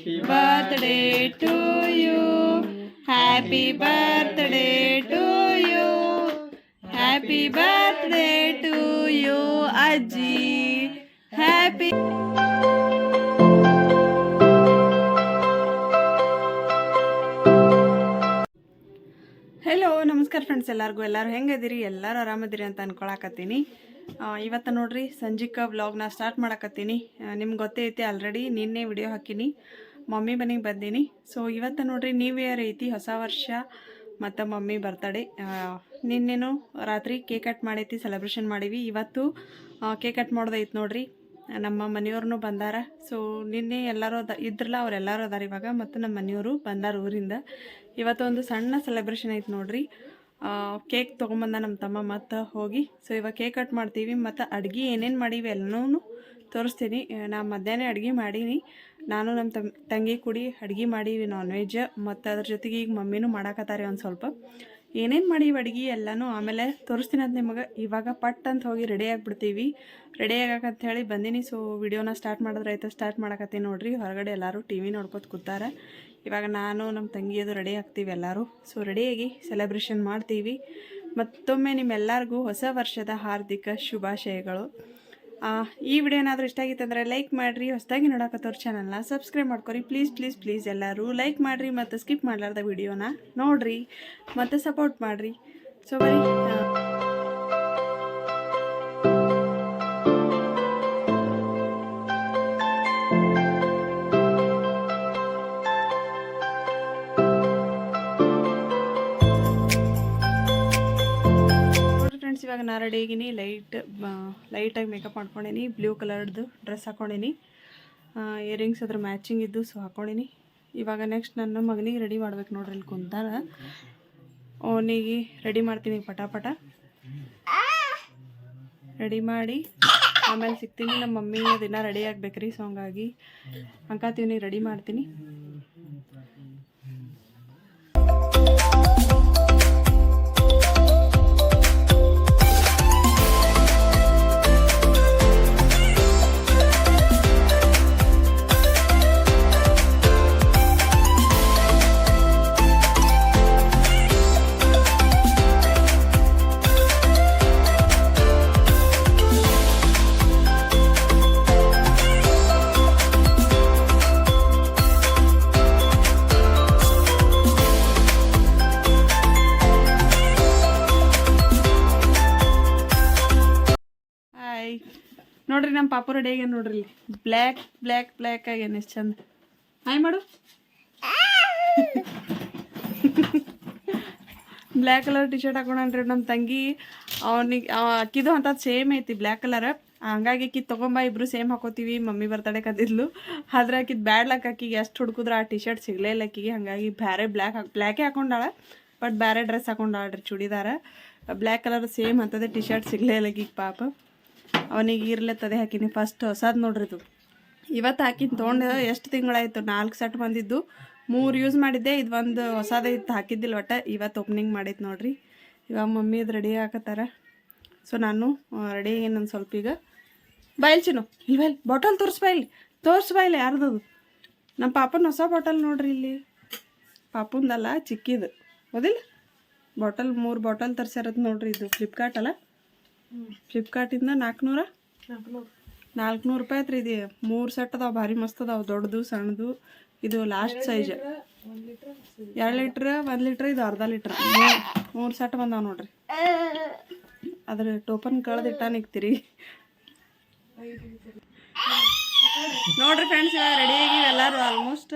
birthday to you. Happy birthday to you. Happy birthday to you, Ajji. Happy. Hello ನಮಸ್ಕಾರ friends, ಎಲ್ಲರೂ ಹೆಂಗದಿರಿ? ಎಲ್ಲರೂ ಆರಾಮದಿರಿ ಅಂತ ಅನ್ಕೊಳಕತ್ತೀನಿ. ಇವತ್ತು ನೋಡ್ರಿ ಸಂಜಿಕ ವ್ಲಾಗ್ನ ಸ್ಟಾರ್ಟ್ ಮಾಡಕತ್ತೀನಿ. ನಿಮ್ಗೆ ಗೊತ್ತೇ ಐತಿ, ಆಲ್ರೆಡಿ ನಿನ್ನೆ ವಿಡಿಯೋ ಹಾಕಿನಿ, ಮಮ್ಮಿ ಮನೆಗೆ ಬಂದೀನಿ. ಸೊ ಇವತ್ತು ನೋಡ್ರಿ ನ್ಯೂ ಇಯರ್ ಐತಿ, ಹೊಸ ವರ್ಷ ಮತ್ತು ಮಮ್ಮಿ ಬರ್ತಡೇ. ನಿನ್ನೆನೂ ರಾತ್ರಿ ಕೇಕ್ ಕಟ್ ಮಾಡೈತಿ, ಸೆಲೆಬ್ರೇಷನ್ ಮಾಡೀವಿ. ಇವತ್ತು ಕೇಕ್ ಕಟ್ ಮಾಡೋದೈತಿ ನೋಡ್ರಿ. ನಮ್ಮ ಮನೆಯವ್ರನ್ನೂ ಬಂದಾರ. ಸೊ ನಿನ್ನೆ ಎಲ್ಲರೂ ಇದ್ರಲ್ಲ, ಅವರೆಲ್ಲರೂ ಅದಾರ ಇವಾಗ. ಮತ್ತು ನಮ್ಮ ಮನೆಯವರು ಬಂದಾರ ಊರಿಂದ. ಇವತ್ತು ಒಂದು ಸಣ್ಣ ಸೆಲೆಬ್ರೇಷನ್ ಐತೆ ನೋಡ್ರಿ. ಕೇಕ್ ತೊಗೊಂಬಂದ ನಮ್ಮ ತಮ್ಮ ಮತ್ತು ಹೋಗಿ. ಸೊ ಇವಾಗ ಕೇಕ್ ಕಟ್ ಮಾಡ್ತೀವಿ ಮತ್ತು ಅಡುಗೆ ಏನೇನು ಮಾಡೀವಿ ಎಲ್ಲನೂ ತೋರಿಸ್ತೀನಿ. ನಾ ಮಧ್ಯಾಹ್ನ ಅಡುಗೆ ಮಾಡೀನಿ, ನಾನು ನಮ್ಮ ತಂಗಿ ಕೂಡಿ ಅಡುಗೆ ಮಾಡೀವಿ ನಾನ್ ವೆಜ್. ಮತ್ತು ಅದ್ರ ಜೊತೆಗೆ ಈಗ ಮಮ್ಮಿನೂ ಮಾಡಾಕತ್ತಾರೆ ಒಂದು ಸ್ವಲ್ಪ. ಏನೇನು ಮಾಡೀವಿ ಅಡುಗೆ ಎಲ್ಲನೂ ಆಮೇಲೆ ತೋರಿಸ್ತೀನಿ ಅಂತ ನಿಮಗೆ. ಇವಾಗ ಪಟ್ ಅಂತ ಹೋಗಿ ರೆಡಿ ಆಗಿಬಿಡ್ತೀವಿ. ರೆಡಿ ಆಗಕ್ಕಂತ ಹೇಳಿ ಬಂದೀನಿ. ಸೊ ವಿಡಿಯೋನ ಸ್ಟಾರ್ಟ್ ಮಾಡಿದ್ರೆ ಆಯ್ತು, ಸ್ಟಾರ್ಟ್ ಮಾಡಕತ್ತೀನಿ ನೋಡ್ರಿ. ಹೊರಗಡೆ ಎಲ್ಲರೂ ಟಿ ವಿ ನೋಡ್ಕೊತ ಕೂತಾರೆ. ಇವಾಗ ನಾನು ನಮ್ಮ ತಂಗಿಯದು ರೆಡಿ ಆಗ್ತೀವಿ ಎಲ್ಲರೂ. ಸೊ ರೆಡಿಯಾಗಿ ಸೆಲೆಬ್ರೇಷನ್ ಮಾಡ್ತೀವಿ. ಮತ್ತೊಮ್ಮೆ ನಿಮ್ಮೆಲ್ಲರಿಗೂ ಹೊಸ ವರ್ಷದ ಹಾರ್ದಿಕ ಶುಭಾಶಯಗಳು. ಈ ವಿಡಿಯೋ ಏನಾದರೂ ಇಷ್ಟ ಆಗಿತ್ತು ಅಂದರೆ ಲೈಕ್ ಮಾಡಿರಿ. ಹೊಸದಾಗಿ ನೋಡಕತ್ತವ್ರ ಚಾನಲ್ನ ಸಬ್ಸ್ಕ್ರೈಬ್ ಮಾಡ್ಕೊರಿ. ಪ್ಲೀಸ್ ಎಲ್ಲರೂ ಲೈಕ್ ಮಾಡಿರಿ ಮತ್ತು ಸ್ಕಿಪ್ ಮಾಡಲಾರ್ದ ವಿಡಿಯೋನ ನೋಡಿರಿ ಮತ್ತು ಸಪೋರ್ಟ್ ಮಾಡಿರಿ. ಸೊ ಬರೀ ಇವಾಗ ನಾ ರೆಡಿ ಆಗಿನಿ. ಲೈಟಾಗಿ ಮೇಕಪ್ ಮಾಡ್ಕೊಂಡೀನಿ. ಬ್ಲೂ ಕಲರ್ದು ಡ್ರೆಸ್ ಹಾಕ್ಕೊಂಡೀನಿ. ಇಯರಿಂಗ್ಸ್ ಅದ್ರ ಮ್ಯಾಚಿಂಗ್ ಇದ್ದು ಸೊ ಹಾಕ್ಕೊಂಡೀನಿ. ಇವಾಗ ನೆಕ್ಸ್ಟ್ ನನ್ನ ಮಗನಿಗೆ ರೆಡಿ ಮಾಡ್ಬೇಕು ನೋಡ್ರಿ. ಇಲ್ಲಿ ಕುಂತಾನ, ಅವನಿಗೆ ರೆಡಿ ಮಾಡ್ತೀನಿ ಪಟಾಪಟ. ರೆಡಿ ಮಾಡಿ ಆಮೇಲೆ ಸಿಗ್ತೀನಿ. ನಮ್ಮ ಮಮ್ಮಿ ದಿನ ರೆಡಿ ಆಗ್ಬೇಕ್ರಿ. ಸೊ ಹಂಗಾಗಿ ಅಂಕಾತೀವ್ನಿಗೆ ರೆಡಿ ಮಾಡ್ತೀನಿ. ನೋಡ್ರಿ ನಮ್ಮ ಪಾಪು ರೆಡಿ ಆಗ್ಯಾನ ನೋಡ್ರಿ. ಬ್ಲ್ಯಾಕ್ ಆಗ್ಯಾನ, ಎಷ್ಟು ಚಂದ. ಹಾಯ್ ಮಾಡು. ಬ್ಲ್ಯಾಕ್ ಕಲರ್ ಟಿ ಶರ್ಟ್ ಹಾಕೊಂಡ್ರಿ ನಮ್ಮ ತಂಗಿ. ಅಕ್ಕಿದು ಅಂಥದ್ದು ಸೇಮ್ ಐತಿ ಬ್ಲ್ಯಾಕ್ ಕಲರ್. ಹಂಗಾಗಿ ಅಕ್ಕಿ ತೊಗೊಂಬ, ಇಬ್ರು ಸೇಮ್ ಹಾಕೋತೀವಿ. ಮಮ್ಮಿ ಬರ್ತಡೇ ಕದ್ದಿದ್ಲು, ಆದ್ರೆ ಅಕ್ಕಿದ್ ಬ್ಯಾಡ್ಲಕ್. ಅಕ್ಕಿಗೆ ಎಷ್ಟು ಹುಡುಕಿದ್ರೆ ಆ ಟಿ ಶರ್ಟ್ ಸಿಗ್ಲೇ ಇಲ್ಲ ಅಕ್ಕಿಗೆ. ಹಂಗಾಗಿ ಬ್ಯಾರೆ ಬ್ಲ್ಯಾಕೇ ಹಾಕೊಂಡಾಳ, ಬಟ್ ಬೇರೆ ಡ್ರೆಸ್ ಹಾಕೊಂಡಾಳ್ರಿ, ಚೂಡಿದಾರ. ಬ್ಲ್ಯಾಕ್ ಕಲರ್ ಸೇಮ್ ಅಂತದೇ ಟಿ ಶರ್ಟ್ ಸಿಗ್ಲೇ ಇಲ್ಲ ಅಕ್ಕಿಗೆ ಪಾಪ. ಅವನಿಗೆ ಇರ್ಲತ್ತದೇ ಹಾಕಿನಿ. ಫಸ್ಟ್ ಹೊಸದು ನೋಡ್ರಿ ಇದು. ಇವತ್ತು ಹಾಕಿನ ತೊಗೊಂಡು ಎಷ್ಟು ತಿಂಗಳಾಯಿತು. 4 ಸೆಟ್ ಬಂದಿದ್ದು, 3 ಯೂಸ್ ಮಾಡಿದ್ದೆ. ಇದು ಒಂದು ಹೊಸದೇ ಇತ್ತು, ಹಾಕಿದ್ದಿಲ್ಲ ಒಟ್ಟು. ಇವತ್ತು ಓಪನಿಂಗ್ ಮಾಡೈತೆ ನೋಡ್ರಿ. ಇವಾಗ ಮಮ್ಮಿ ಅದು ರೆಡಿ ಹಾಕತ್ತಾರ. ಸೊ ನಾನು ರೆಡಿ ಆಗೇನು ಒಂದು ಸ್ವಲ್ಪ. ಈಗ ಬಾಯಿಲ್ ಚಿನ್ನು, ಇಲ್ಲಿ ಬಾಟಲ್ ತೋರಿಸ್ಬಾಯಿಲ್ ಯಾರ್ದದು? ನಮ್ಮ ಪಾಪನ ಹೊಸ ಬಾಟಲ್ ನೋಡ್ರಿ. ಇಲ್ಲಿ ಪಾಪುಂದಲ್ಲ, ಚಿಕ್ಕಿದು ಹೌದಿಲ್ಲ ಬಾಟಲ್. 3 ಬಾಟಲ್ ತರ್ಸ್ಯಾರದು ನೋಡ್ರಿ. ಇದು ಫ್ಲಿಪ್ಕಾರ್ಟ್ ಅಲ್ಲ, ಫ್ಲಿಪ್ಕಾರ್ಟಿಂದ 400 ರೂಪಾಯಿ ಐತ್ರಿ. ಇದು 3 ಸೆಟ್ ಅದಾವೆ, ಭಾರಿ ಮಸ್ತ್ ಅದಾವೆ, ದೊಡ್ಡದು ಸಣ್ಣದು. ಇದು ಲಾಸ್ಟ್ ಸೈಜ್ 2 ಲೀಟ್ರ್ 1 ಲೀಟ್ರ್, ಇದು ಅರ್ಧ ಲೀಟ್ರ್. 3 ಸೆಟ್ ಬಂದಾವೆ ನೋಡ್ರಿ. ಅದ್ರ ಟೋಪನ್ ಕಳೆದಿಟ್ಟ ನಿಕ್ತಿರಿ ನೋಡ್ರಿ ಫ್ರೆಂಡ್ಸ್. ಇವಾಗ ರೆಡಿ ಆಗಿವಿ ಎಲ್ಲರೂ ಆಲ್ಮೋಸ್ಟ್.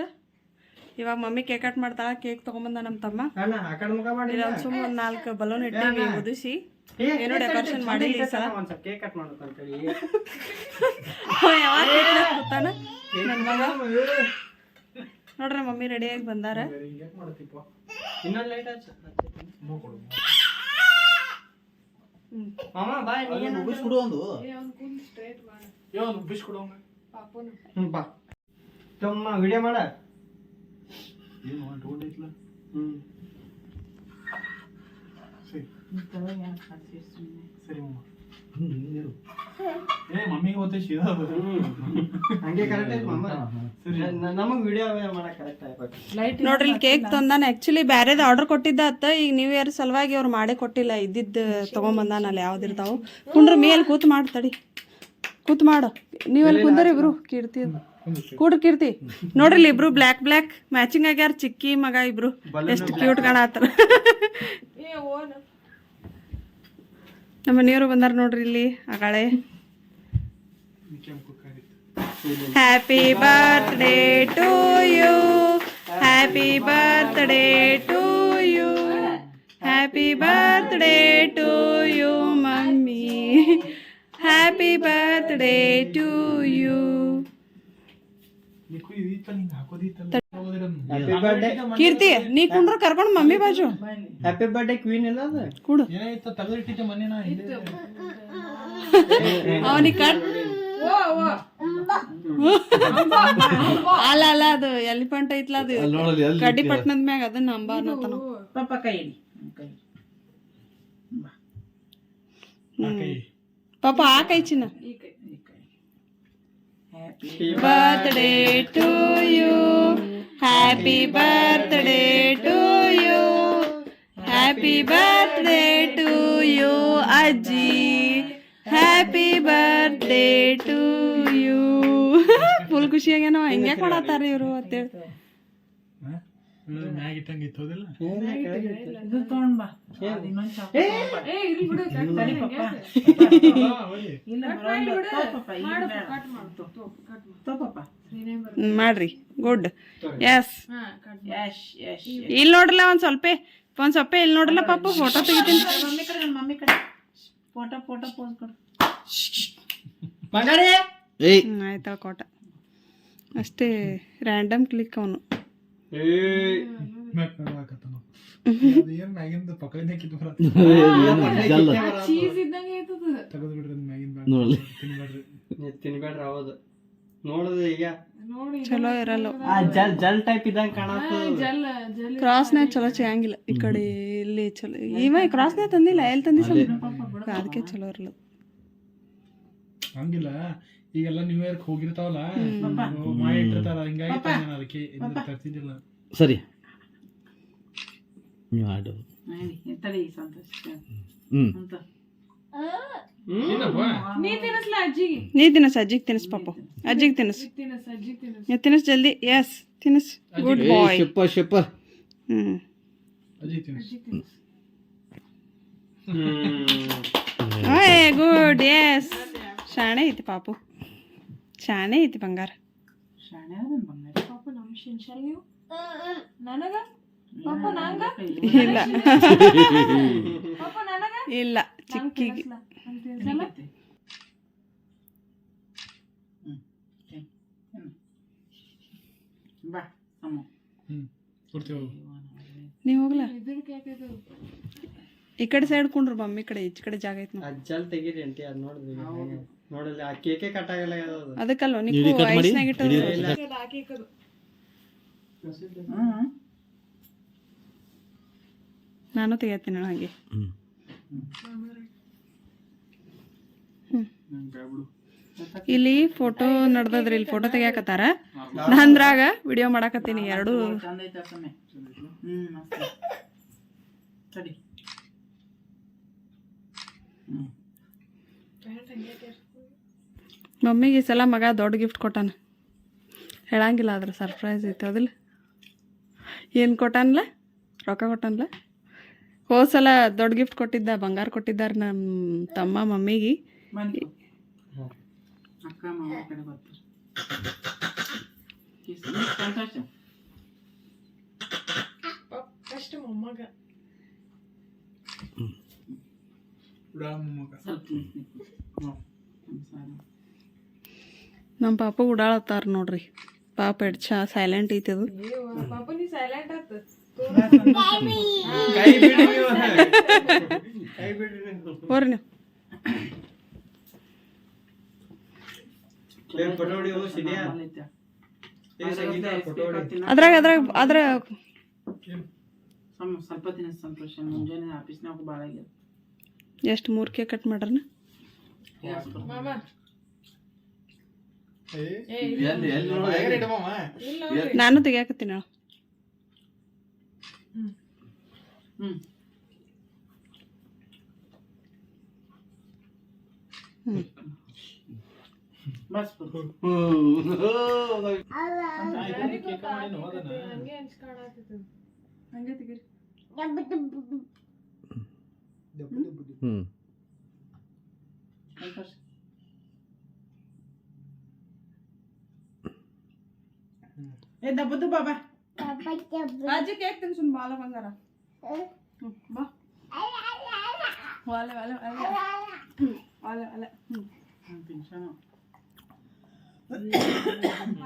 ಇವಾಗ ಮಮ್ಮಿ ಕೇಕ್ ಕಟ್ ಮಾಡ್ತಾಳ. ಕೇಕ್ ತೊಗೊಂಬಂದ ನಮ್ಮ ತಮ್ಮ. ಸುಮ್ಮ 4 ಬಲೂನ್ ಇಟ್ಟಿವಿ ಉದಿಸಿ. ಏನೋ ಡೆಕೋರೇಷನ್ ಮಾಡಿ ನೋಡ್ರಿ. ಮಮ್ಮಿ ರೆಡಿಯಾಗಿ ಬಂದಾರ. ವಿಡಿಯೋ ಮಾಡ. ಸರಿ ಮಮ್ಮಿಗೆ ಗೊತ್ತೇ ಶೀದಾ ಹಂಗೆ ಕರೆಕ್ಟ್ ಐತಿ ಮಮ್ಮ. ನಮಗ್ ವಿಡಿಯೋ ಮಾಡಕ್ ಕರೆಕ್ಟ್ ಆಗ್ಬೇಕು. ನೋಡ್ರಿ ಇಲ್ಲಿ ಕೇಕ್ ತಂದಾನ. ಆ್ಯಕ್ಚುಲಿ ಬ್ಯಾರೇದು ಆರ್ಡರ್ ಕೊಟ್ಟಿದ್ದ ಅತ್ತ. ಈಗ ನ್ಯೂ ಇಯರ್ ಸಲುವಾಗಿ ಅವ್ರು ಮಾಡೇ ಕೊಟ್ಟಿಲ್ಲ. ಇದ್ದಿದ್ದು ತೊಗೊಂಬಂದಾನಲ್ಲಿ ಯಾವ್ದಿರ್ತಾವು. ಕುಂಡ್ರ ಮೇಲೆ ಕೂತ್ ಮಾಡ್ತಡಿ. ಕೂತ್ ಮಾಡು. ನೀವೆಲ್ಲಿ ಕುಂದರಿ ಇಬ್ರು ಕೀರ್ತಿ ಕೂಡ್ರಿ ಕೀರ್ತಿ. ನೋಡ್ರಿ ಇಬ್ರು ಬ್ಲ್ಯಾಕ್ ಮ್ಯಾಚಿಂಗ್ ಆಗ್ಯಾರ. ಚಿಕ್ಕಿ ಮಗ ಇಬ್ರು ಎಷ್ಟು ಕ್ಯೂಟ್ ಕಾಣತ್ತಾರ. ನಮ್ಮ ಮನೆಯವರು ಬಂದಾರ ನೋಡ್ರಿ ಇಲ್ಲಿ ಆಗಾಳೆ. Happy birthday to you, happy birthday to you, happy birthday to you mummy, happy birthday to you. Keerthi ನೀ ಕುಂಡ್ರು ಕರ್ಕೊಂಡು ಮಮ್ಮಿ ಬಾಜು. ಹ್ಯಾಪಿ ಬರ್ಡೇ ಕ್ವೀನ್ ಇಲ್ಲ ಅದು ಕೂಡು. ಏನಾಯ್ತು ತೆಗೆದಿಟ್ಟಿದ್ದೆ ಮೊನ್ನೆ ಅವನಿಗೆ ಕಟ್ ಅಲ್ಲ ಅಲ್ಲ ಅದು ಎಲಿಫೆಂಟ್ ಐತ್ಲ ಅದು ಕಡ್ಡಿ ಪಟ್ಟಣದ ಮ್ಯಾಗ ಅದನ್ನ ಅಂಬ ಅನ್ನತಾನ. ಪಾಪ ಕೈ ಪಾಪ ಆ ಕೈ ಚಿನ್ನ. Birthday to you, happy birthday to you, happy birthday to you ಅಜ್ಜಿ, happy birthday to you. Full ಖುಷಿಯಾಗೇನೋ. ಹಿಂಗೆ ಕೊಡತ್ತಾರ ಇವರು ಅಂತೇಳಿ. ಇದು ತಗೊಂಡ್ ಬಾ. ಮಾಡ್ರಿ ಗುಡ್. ಎಸ್ ಇಲ್ಲಿ ನೋಡ್ರಲ್ಲ ಒಂದ್ ಸ್ವಲ್ಪ ಇಲ್ಲಿ ನೋಡ್ರಲ್ಲ ಪಾಪ. ಫೋಟೋ ತೆಗಿತೀನಿ. ಮಮ್ಮಿ ಕಡೆ ಫೋಟೋ ಪೋಸ್ ಕೊಡು. ಆಯ್ತಾ ಕೋಟ ಅಷ್ಟೇ. ರ್ಯಾಂಡಮ್ ಕ್ಲಿಕ್ ಅವನು. ತಿನ್ಬೇಡ್ರಿ. ಹೌದು ನೋಡುದು ಈಗ ಚಲೋ ಇರಲ್ಲ. ಜಲ್ ಟೈಪ್ ಇದಂಗ ಕಾಣತ್ತ. ಕ್ರಾಸ್ನಾಗ ಚಲೋ ಸಿಗಂಗಿಲ್ಲ. ಈ ಕಡೆ ಇಲ್ಲಿ ಚಲೋ. ಇವ ಕ್ರಾಸ್ನಾಗ ತಂದಿಲ್ಲ. ಎಲ್ಲಿ ತಂದಿ ಅದಕ್ಕೆ ಚಲೋ ಇರಲ್ಲ. ಹಂಗಿಲ್ಲ. ಈಗೆಲ್ಲ ನ್ಯೂ ಇಯರ್ ಹೋಗಿರ್ತಾವಲ್ಲ ಮಾಡಿಟ್ಟಿರ್ತಾರ. ಹಿಂಗಾಗಿ ಅದಕ್ಕೆ ತರ್ತಿದ್ದಿಲ್ಲ. ಸರಿ ನೀವು ಆಡು. ನೀ ತಿನ್ನಸ್ ಅಜ್ಜಿಗೆ ತಿನ್ನಿಸ್ ಪಾಪ. ಅಜ್ಜಿಗೆ ತಿನ್ನಿಸ್ ತಿನ್ನಿಸ್ ಜಲ್ದಿ. ಎಸ್ ತಿನ್ನಿಸ್. ಗುಡ್ ಬಾಯ್. ಸೂಪರ್. ಗುಡ್. ಎಸ್ ಶಾಣೆ ಐತಿ ಪಾಪು. ಶಾಣೆ ಐತಿ ಬಂಗಾರ. ಇಲ್ಲ ಇಲ್ಲ ಚಿಕ್ಕಿಗೆ. ನೀವು ಹೋಗ್ಲಾ ಈ ಕಡೆ ಸೈಡ್ ಕೊಂಡ್ರು ಮಮ್ಮಿ ಕಡೆ. ಈಚೆ ಕಡೆ ಜಾಗ ಐತಿ. ಜಲ್ ತೆಗೀರಿ ಅಂಟಿ. ಅದ್ ನೋಡಿದ್ವಿ ನೋಡಲ್ಲ. ಆ ಕೇಕೆ ಕಟ್ ಆಗಲ್ಲ. ಅದಕ್ಕಲ್ವ ನೀವು ಐಸ್ನಾಗ ಇಟ್ಟದು. ನಾನು ತೆಗಿತೀನಿ ಹಂಗೆ. ಇಲ್ಲಿ ಫೋಟೋ ನಡ್ದದ್ರಿ. ಇಲ್ಲಿ ಫೋಟೋ ತೆಗಿಯಾಕತ್ತಾರ. ನಂದ್ರಾಗ ವಿಡಿಯೋ ಮಾಡಾಕತ್ತೀನಿ. ಎರಡು ಮಮ್ಮಿಗೆ ಈ ಸಲ ಮಗ ದೊಡ್ಡ ಗಿಫ್ಟ್ ಕೊಟ್ಟಾನ. ಹೇಳಂಗಿಲ್ಲ ಆದ್ರೆ ಸರ್ಪ್ರೈಸ್ ಐತೆ ಅದಿಲ್ಲ. ಏನು ಕೊಟ್ಟಾನಲ್ಲ? ರೊಕ್ಕ ಕೊಟ್ಟಾನಲ್ಲ. ಹೋದ್ಸಲ ದೊಡ್ಡ ಗಿಫ್ಟ್ ಕೊಟ್ಟಿದ್ದ. ಬಂಗಾರ ಕೊಟ್ಟಿದ್ದಾರೆ ನಮ್ಮ ತಮ್ಮ ಮಮ್ಮಿಗೆ. ನಮ್ಮ ಪಾಪ ಉಡಾಳತ್ತಾರ ನೋಡ್ರಿ. ಪಾಪ ಎಡ್ ಸೈಲೆಂಟ್ ಐತದು. ಹೋರಿ ನೀವು. ಅದ್ರಾಗ ಅದ್ರಾಗ ಅದ್ರ ಸ್ವಲ್ಪ ದಿನ ಸಂತೋಷ. ಮುಂಜಾನೆ ಆಫೀಸ್ನಾಗ ಭಾಳ ಆಗ್ಯದ. ಎಷ್ಟು 3 ಕೇಕ್ ಕಟ್ ಮಾಡ್ರನ? ನಾನು ತೆಗಿಯಾಕತ್ತೀನಿ ಬಸ್ ಹಂಗೆ ತೆಗೀರಿ. ಏ ದಬ್ಬದು ಬಾಬಾ ಅಜ್ಜಿ ಕೇಕ್ ತಿನ್ಸುನ್ ಬಾಲ ಬಂಗಾರ ಬಾ ವಾಲೆ ವಾಲೆ ವಾಲೆ ವಾಲೆ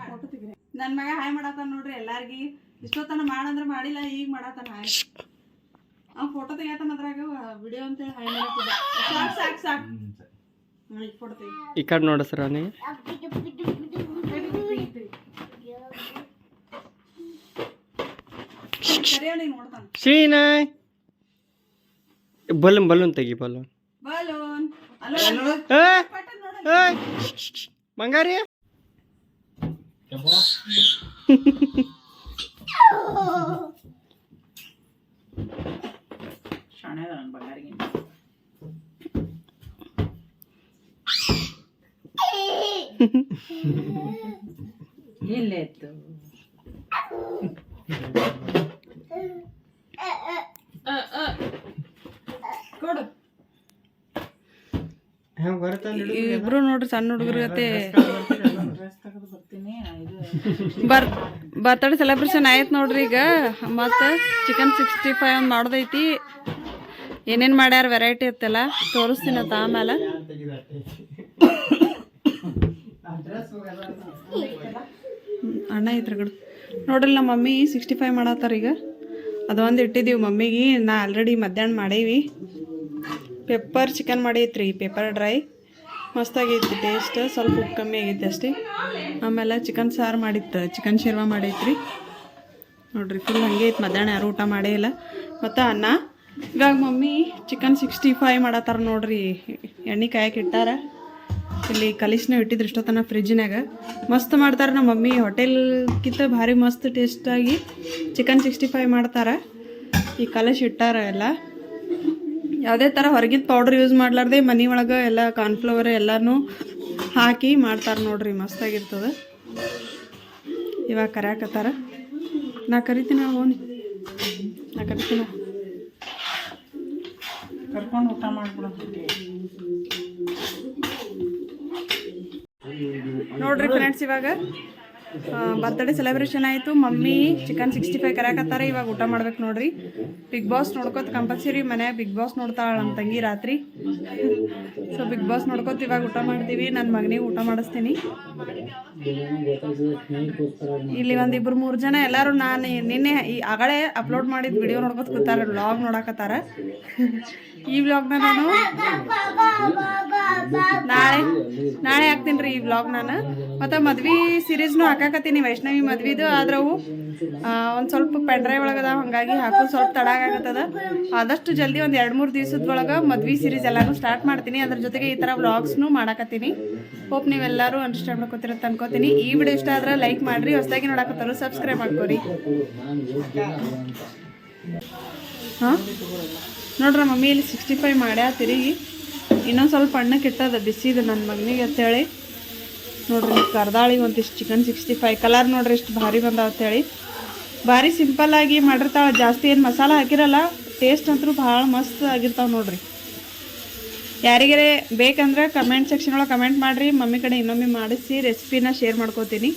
ಫೋಟೋ ತೆಗೀರಿ. ನನ್ನ ಮಗ ಹಾಯ್ ಮಾಡತ್ತಾನ ನೋಡ್ರಿ ಎಲ್ಲಾರ್ಗಿ. ಇಷ್ಟೊತ್ತನ ಮಾಡಂದ್ರೆ ಮಾಡಿಲ್ಲ, ಈಗ ಮಾಡತ್ತಾನ ಹಾಯ್. ಫೋಟೋ ತೆಗಿಯತಾನ ಅದ್ರಾಗ ವಿಡಿಯೋ ಅಂತೇಳಿ ಹಾಯ್ ಮಾಡತ್ತಿದ್ದ. ಸಾಕು ಸಾಕು ಸಾಕು. ಈಗ ಫೋಟೋ ತೆಗಿ. ಈ ಕಡೆ ನೋಡ ಸರ್ ಅವನಿಗೆ ಸರಿಯಾಗಿ ನೋಡ್ತಾನ. ಶ್ರೀನಾಯ್ ಬಲೂನ್ ಬಲೂನ್ ತೆಗಿ ಬಲೂನ್ ಬಲೂನ್ ಬಂಗಾರಿ ಶಾಣೆ ಅದ ನನ್ನ ಬಂಗಾರಿಗೆ ಇಲ್ಲೇ ಇತ್ತು ಕೊಡು. ಹೆಂಗ್ ಬರ್ತಾನ ಇಬ್ರು ನೋಡ್ರಿ ಸಣ್ಣ ಹುಡುಗರು ಜೊತೆ ಡ್ರೆಸ್ ತೆಗೆದು ಬರ್ತೀನಿ ಇದು ಬರ್ತಡೇ ಸೆಲೆಬ್ರೇಷನ್ ಆಯ್ತು ನೋಡ್ರಿ. ಈಗ ಮತ್ತು ಚಿಕನ್ 65 ಒಂದು ಮಾಡೋದೈತಿ. ಏನೇನು ಮಾಡ್ಯಾರ ವೆರೈಟಿ ಇತ್ತಲ್ಲ ತೋರಿಸ್ತೀನತ್ತ ಆಮೇಲೆ. ಅಣ್ಣ ಇದ್ರಗಡೆ ನೋಡ್ರಿ ನಮ್ಮ ಮಮ್ಮಿ 65 ಮಾಡತ್ತಾರ. ಈಗ ಅದೊಂದು ಇಟ್ಟಿದ್ದೀವಿ ಮಮ್ಮಿಗೆ. ನಾ ಆಲ್ರೆಡಿ ಮಧ್ಯಾಹ್ನ ಮಾಡೀವಿ. ಪೆಪ್ಪರ್ ಚಿಕನ್ ಮಾಡೈತ್ರಿ, ಪೆಪ್ಪರ್ ಡ್ರೈ ಮಸ್ತಾಗೈತಿ ಟೇಸ್ಟ್. ಸ್ವಲ್ಪ ಉಪ್ಪು ಕಮ್ಮಿ ಆಗೈತಿ ಅಷ್ಟೇ. ಆಮೇಲೆ ಚಿಕನ್ ಸಾರು ಮಾಡಿತ್ತು, ಚಿಕನ್ ಶೇರ್ವಾ ಮಾಡೈತ್ರಿ ನೋಡ್ರಿ. ಫುಲ್ ಹಂಗೆ ಐತಿ. ಮಧ್ಯಾಹ್ನ ಯಾರು ಊಟ ಮಾಡೇ ಇಲ್ಲ. ಮತ್ತು ಅನ್ನ. ಇವಾಗ ಮಮ್ಮಿ ಚಿಕನ್ 65 ಮಾಡತ್ತಾರ ನೋಡ್ರಿ. ಎಣ್ಣೆ ಕಾಯಕ್ಕೆ ಇಟ್ಟಾರ. ಇಲ್ಲಿ ಕಲಿಸ್ನ ಇಟ್ಟಿದ್ರು ಇಷ್ಟೊತ್ತನ ಫ್ರಿಜ್ನಾಗ. ಮಸ್ತ್ ಮಾಡ್ತಾರೆ ನಮ್ಮ ಮಮ್ಮಿ. ಹೋಟೆಲ್ಗಿಂತ ಭಾರಿ ಮಸ್ತ್ ಟೇಸ್ಟಾಗಿ ಚಿಕನ್ 65 ಮಾಡ್ತಾರೆ. ಈ ಕಲಿಸಿ ಇಟ್ಟಾರ ಎಲ್ಲ. ಯಾವುದೇ ಥರ ಹೊರಗಿನ ಪೌಡ್ರ್ ಯೂಸ್ ಮಾಡ್ಲಾರ್ದೆ ಮನೆ ಒಳಗೆ ಎಲ್ಲ ಕಾರ್ನ್ಫ್ಲವರ್ ಎಲ್ಲನೂ ಹಾಕಿ ಮಾಡ್ತಾರೆ ನೋಡ್ರಿ. ಮಸ್ತಾಗಿರ್ತದೆ. ಇವಾಗ ಕರ್ಯಾಕತ್ತಾರ. ನಾ ಕರಿತೀನಿ ಓನಿ, ನಾ ಕರಿತೀನಿ. ಕರ್ಕೊಂಡು ಊಟ ಮಾಡ್ಬಿಡೋದು ನೋಡ್ರಿ ಫ್ರೆಂಡ್ಸ್, ಇವಾಗ ಬರ್ತ್ಡೇ ಸೆಲೆಬ್ರೇಷನ್ ಆಯಿತು. Mummy chicken 65 ಕರ್ಯಾಕತ್ತಾರ. ಇವಾಗ ಊಟ ಮಾಡ್ಬೇಕು ನೋಡ್ರಿ. ಬಿಗ್ ಬಾಸ್ ನೋಡ್ಕೋತ ಕಂಪಲ್ಸರಿ ಮನ್ಯಾಗ ಬಿಗ್ ಬಾಸ್ ನೋಡ್ತಾಳೆ ನಮ್ಮ ತಂಗಿ ರಾತ್ರಿ. ಸೊ ಬಿಗ್ ಬಾಸ್ ನೋಡ್ಕೋತ ಇವಾಗ ಊಟ ಮಾಡ್ತೀವಿ. ನನ್ನ ಮಗನಿಗೆ ಊಟ ಮಾಡಿಸ್ತೀನಿ. ಇಲ್ಲಿ ಒಂದಿಬ್ರು 3 ಜನ ಎಲ್ಲರೂ ನಾನು ನಿನ್ನೆ ಈ ಆಗಲೇ ಅಪ್ಲೋಡ್ ಮಾಡಿದ ವಿಡಿಯೋ ನೋಡ್ಕೋತ ಕೂತಾರ, ವ್ಲಾಗ್ ನೋಡಕತ್ತಾರ. ಈ ವ್ಲಾಗ್ನ ನಾನು ನಾಳೆ ಹಾಕ್ತೀನಿ ರೀ ಈ ವ್ಲಾಗ್ ನಾನು. ಮತ್ತು ಮದ್ವೆ ಸೀರೀಸ್ನು ಹಾಕಾಕತ್ತೀನಿ, ವೈಷ್ಣವಿ ಮದ್ವಿದು. ಆದ್ರೆ ಅವು ಒಂದು ಸ್ವಲ್ಪ ಪೆಂಡ್ರೈವ್ ಒಳಗದ, ಹಾಗಾಗಿ ಹಾಕೋದು ಸ್ವಲ್ಪ ತಡ ಆಗತ್ತದ. ಆದಷ್ಟು ಜಲ್ದಿ ಒಂದು 2-3 ದಿವಸದೊಳಗೆ ಮದ್ವೆ ಸೀರೀಸ್ ಎಲ್ಲಾನು ಸ್ಟಾರ್ಟ್ ಮಾಡ್ತೀನಿ. ಅದ್ರ ಜೊತೆಗೆ ಈ ಥರ ವ್ಲಾಗ್ಸ್ನು ಮಾಡಾಕತ್ತೀನಿ. ಹೋಪ್ ನೀವೆಲ್ಲರೂ ಅಂಡರ್ಸ್ಟ್ಯಾಂಡ್ ಮಾಡ್ಕೊತೀರಂತ ಅನ್ಕೋತೀನಿ. ಈ ವಿಡಿಯೋ ಇಷ್ಟ ಆದ್ರೆ ಲೈಕ್ ಮಾಡಿರಿ. ಹೊಸದಾಗಿ ನೋಡಕತ್ತಾರು ಸಬ್ಸ್ಕ್ರೈಬ್ ಮಾಡ್ಕೊರಿ. ಹಾಂ ನೋಡ್ರಿ ಮಮ್ಮಿ ಇಲ್ಲಿ 65 ಮಾಡ್ಯಾ ತಿರುಗಿ. ಇನ್ನೊಂದು ಸ್ವಲ್ಪ ಹಣ್ಣಕ್ಕೆ ಇಟ್ಟದ ಬಿಸಿದು ನನ್ನ ಮಗನಿಗೆ ಅಂತೇಳಿ ನೋಡ್ರಿ. ಕರ್ದಾಳಿಗೆ ಒಂದಿಷ್ಟು ಚಿಕನ್ 65 ಕಲರ್ ನೋಡ್ರಿ ಎಷ್ಟು ಭಾರಿ ಬಂದಾವ ಅಂತೇಳಿ. ಭಾರಿ ಸಿಂಪಲ್ಲಾಗಿ ಮಾಡಿರ್ತಾಳೆ, ಜಾಸ್ತಿ ಏನು ಮಸಾಲ ಹಾಕಿರಲ್ಲ. ಟೇಸ್ಟ್ ಅಂತೂ ಭಾಳ ಮಸ್ತ್ ಆಗಿರ್ತಾವೆ ನೋಡ್ರಿ. ಯಾರಿಗಾರೆ ಬೇಕಂದ್ರೆ ಕಮೆಂಟ್ ಸೆಕ್ಷನ್ ಒಳಗೆ ಕಮೆಂಟ್ ಮಾಡಿರಿ. ಮಮ್ಮಿ ಕಡೆ ಇನ್ನೊಮ್ಮೆ ಮಾಡಿಸಿ ರೆಸಿಪಿನ ಶೇರ್ ಮಾಡ್ಕೋತೀನಿ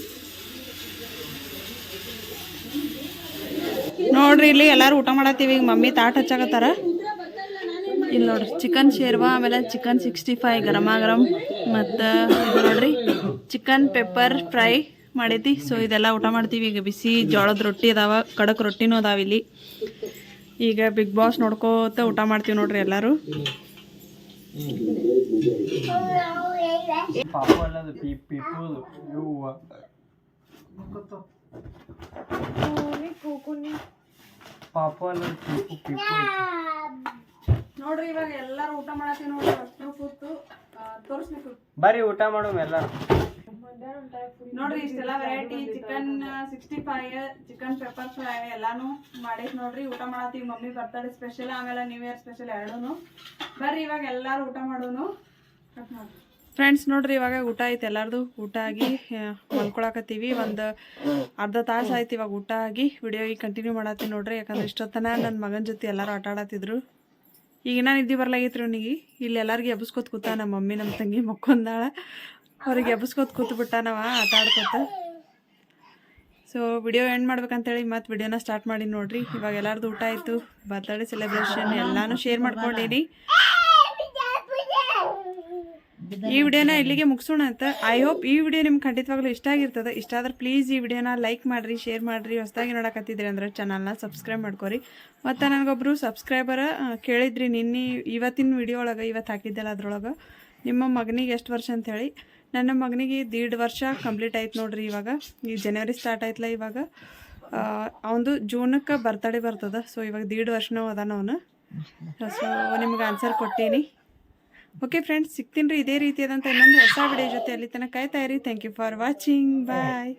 ನೋಡ್ರಿ. ಇಲ್ಲಿ ಎಲ್ಲರೂ ಊಟ ಮಾಡತ್ತೀವಿ. ಈಗ ಮಮ್ಮಿ ತಾಟ್ ಹಚ್ಚಾಕತ್ತಾರ. ಇಲ್ಲಿ ನೋಡ್ರಿ ಚಿಕನ್ ಶೇರ್ವಾ, ಆಮೇಲೆ ಚಿಕನ್ 65 ಗರಮ ಗರಂ, ಮತ್ತು ಇದು ನೋಡ್ರಿ ಚಿಕನ್ ಪೆಪ್ಪರ್ ಫ್ರೈ ಮಾಡೈತಿ. ಸೊ ಇದೆಲ್ಲ ಊಟ ಮಾಡ್ತೀವಿ. ಈಗ ಬಿಸಿ ಜೋಳದ ರೊಟ್ಟಿ ಅದಾವ, ಕಡಕ್ ರೊಟ್ಟಿನೂ ಅದಾವ ಇಲ್ಲಿ. ಈಗ ಬಿಗ್ ಬಾಸ್ ನೋಡ್ಕೋತ ಊಟ ಮಾಡ್ತೀವಿ ನೋಡ್ರಿ ಎಲ್ಲರೂ. ನೋಡ್ರಿ ಇವಾಗ ಎಲ್ಲರೂ ಊಟ ಮಾಡತ್ತೀವಿ ನೋಡ್ರಿ. ಅಷ್ಟರು ಕೂತು ತೋರಿಸ್ಬೇಕು ಬರ್ರಿ ಊಟ ಮಾಡೋಣ ಎಲ್ಲ. ನೋಡ್ರಿ ಇಷ್ಟೆಲ್ಲ variety chicken 65 chicken pepper fry ಎಲ್ಲಾನು ಮಾಡೈತ್ ನೋಡ್ರಿ. ಊಟ ಮಾಡತ್ತೀವಿ ಮಮ್ಮಿ ಬರ್ತಡೇ ಸ್ಪೆಷಲ್ ಆಮೇಲೆ ನ್ಯೂ ಇಯರ್ ಸ್ಪೆಷಲ್ ಎರಡೂನು. ಬರ್ರಿ ಇವಾಗ ಎಲ್ಲಾರು ಊಟ ಮಾಡೋನು. ಫ್ರೆಂಡ್ಸ್ ನೋಡ್ರಿ ಇವಾಗ ಊಟ ಐತೆ ಎಲ್ಲಾರ್ದು. ಊಟ ಆಗಿ ಮಲ್ಕೊಳಕತ್ತೀವಿ. ಒಂದು ಅರ್ಧ ತಾಸು ಆಯ್ತು ಇವಾಗ ಊಟ ಆಗಿ. ವಿಡಿಯೋ ಈಗ ಕಂಟಿನ್ಯೂ ಮಾಡತ್ತೀನಿ ನೋಡ್ರಿ. ಯಾಕಂದ್ರೆ ಇಷ್ಟೊತ್ತನ ನನ್ನ ಮಗನ ಜೊತೆ ಎಲ್ಲರೂ ಆಟ ಆಡತ್ತಿದ್ರು. ಈಗ ನಾನು ನಿದ್ದೆ ಬರ್ಲಾಗೈತ್ರಿ ಅವನಿಗೆ. ಇಲ್ಲಿ ಎಲ್ಲರಿಗೂ ಎಬ್ಸ್ಕೊತ್ ಕೂತ ನಮ್ಮ ಮಮ್ಮಿ ನಮ್ಮ ತಂಗಿ ಮಕ್ಕೊಂದಾಳ. ಅವ್ರಿಗೆ ಎಬ್ಸ್ಕೊತ್ ಕೂತ್ಬಿಟ್ಟ ನಾವ ಆಟ ಆಡ್ಕೊತ. ಸೊ ವಿಡಿಯೋ ಎಂಡ್ ಮಾಡ್ಬೇಕಂತೇಳಿ ಮತ್ತೆ ವಿಡಿಯೋನ ಸ್ಟಾರ್ಟ್ ಮಾಡಿ ನೋಡ್ರಿ. ಇವಾಗ ಎಲ್ಲಾರ್ದು ಊಟ ಆಯಿತು. ಬರ್ತ್ಡೇ ಸೆಲೆಬ್ರೇಷನ್ ಎಲ್ಲಾನು ಶೇರ್ ಮಾಡ್ಕೊಂಡೀನಿ. ಈ ವಿಡಿಯೋನ ಇಲ್ಲಿಗೆ ಮುಗಿಸೋಣ ಅಂತ. ಐ ಹೋಪ್ ಈ ವಿಡಿಯೋ ನಿಮ್ಗೆ ಖಂಡಿತವಾಗ್ಲೂ ಇಷ್ಟ ಆಗಿರ್ತದೆ. ಇಷ್ಟ ಆದ್ರೆ ಪ್ಲೀಸ್ ಈ ವಿಡಿಯೋನ ಲೈಕ್ ಮಾಡಿರಿ, ಶೇರ್ ಮಾಡಿರಿ. ಹೊಸದಾಗಿ ನೋಡಕತ್ತಿದ್ರಿ ಅಂದ್ರೆ ಚಾನಲ್ನ ಸಬ್ಸ್ಕ್ರೈಬ್ ಮಾಡ್ಕೊರಿ. ಮತ್ತು ನನಗೊಬ್ಬರು ಸಬ್ಸ್ಕ್ರೈಬರ ಕೇಳಿದ್ರಿ ನಿನ್ನೆ ಇವತ್ತಿನ ವಿಡಿಯೋ ಒಳಗೆ, ಇವತ್ತು ಹಾಕಿದ್ದೆಲ್ಲ ಅದ್ರೊಳಗೆ ನಿಮ್ಮ ಮಗನಿಗೆ ಎಷ್ಟು ವರ್ಷ ಅಂಥೇಳಿ. ನನ್ನ ಮಗನಿಗೆ 1.5 ವರ್ಷ ಕಂಪ್ಲೀಟ್ ಆಯ್ತು ನೋಡ್ರಿ. ಇವಾಗ ಈ ಜನವರಿ ಸ್ಟಾರ್ಟ್ ಆಯ್ತಲ್ಲ, ಇವಾಗ ಅವನದು ಜೂನಕ್ಕೆ ಬರ್ತಡೇ ಬರ್ತದೆ. ಸೊ ಇವಾಗ 1.5 ವರ್ಷನೂ ಅದಾನ ಅವನು. ಸೊ ನಿಮ್ಗೆ ಆನ್ಸರ್ ಕೊಟ್ಟೀನಿ. ಓಕೆ ಫ್ರೆಂಡ್ಸ್, ಸಿಗ್ತೀನಿ ರೀ ಇದೇ ರೀತಿಯಾದಂಥ ಇನ್ನೊಂದು ಹೊಸ ವಿಡಿಯೋ ಜೊತೆ. ಅಲ್ಲಿ ತನಕ ಕಾಯ್ತಾ ಇರಿ. Thank you for watching. Bye.